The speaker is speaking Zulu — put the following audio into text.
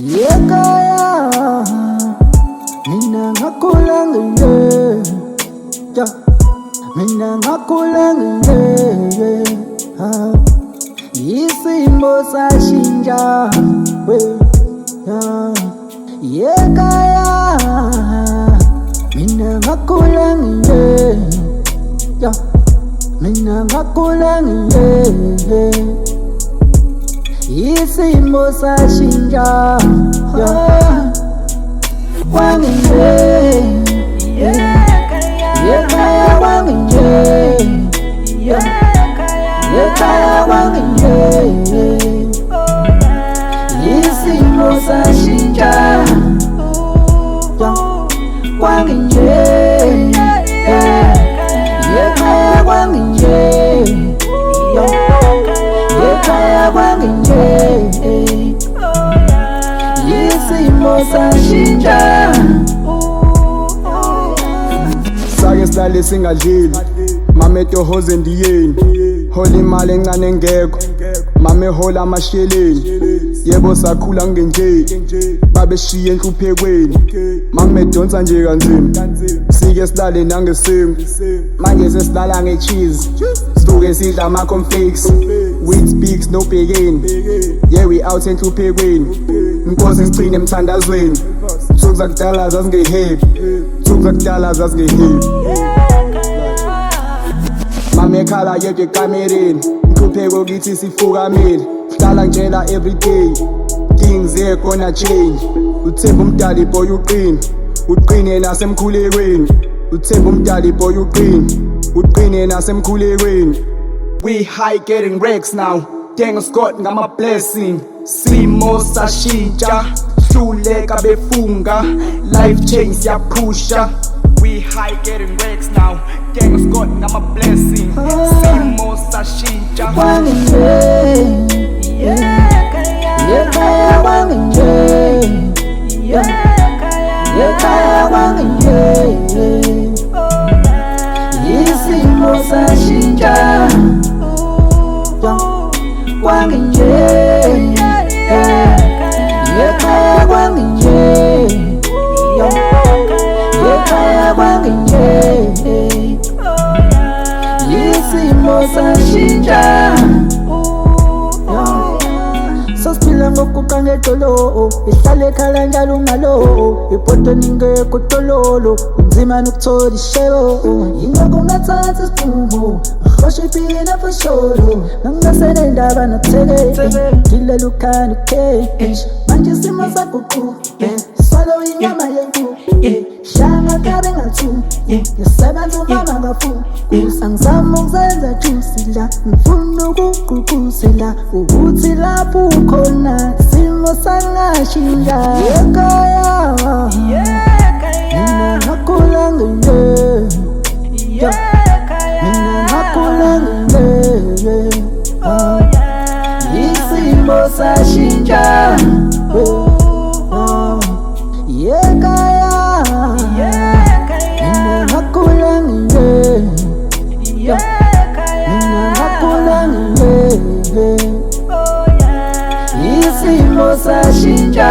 Yekaya mina ngakhula ngiye ja mina ngakhula ngiye isimo sashintsha we yekaya mina ngakhula ngiye ja mina ngakhula ngiye isimo sashintsha wangiye yekaya wangiye yekaya wangiye isimo sashintsha wangiye yekaya wangiye yekaya wangiye isimo sashintsha sake sihlale singadlili mama etohoze ndiyeni hola imali encane engekho mama ehola amasheleni yebo sakhula ngenje babeshiya enhluphekweni mama edonsa nje kanzima sike sihlale nangesingu manje sesilala ngecheese sisuke sidla ama-cornflakes with speaks no begin yeah we out enhluphekweni inkosi sigcine emthandazweni nsuku zakudala zazingehepi nsuku zakudala zazingehepi mama ekhala yedwa ekamereni inhlupheko kithi sifukamile sihlala njela everyday things here gonna change uthemba umdali boy uqine nasemkhulekweni uthemba umdali boy uqine nasemkhulekweni we high getting racks now thanks God ngama blessing simo sashintsha hluleka befunga life change yaphusha we high getting racks now thanks God ngama blessing simo sashintsha wangiye yekaya wangiye yekaya wangiye isimo sashintsha wangiye yekaya wangiye yekaya wangiye isimo sashintsha sasiphila ngokuqa ngedolo ihlale ekhala njalo ngalo ipoto ningekho tololo kunzima nokuthola ishebo yingakho ngathatha isinqumo ngihosha iphina fosholo nangingasele ndaba nokuthekela ngilela ukhani ukheshi manje isimo saguquka swalo inyama yenkuku shanga kabe ngathu yasebenza umama ngafu usangizama ukuzenza juicy la ngifuna ukugqugquzela ukuthi lapho ukhona isimo sangashintsha yekaya mina ngakhula ngiye mina ngakhula ngiye isimo sashintsha yekaya mina ngakhula ngiye mina ngakhula ngiye isimo sashintsha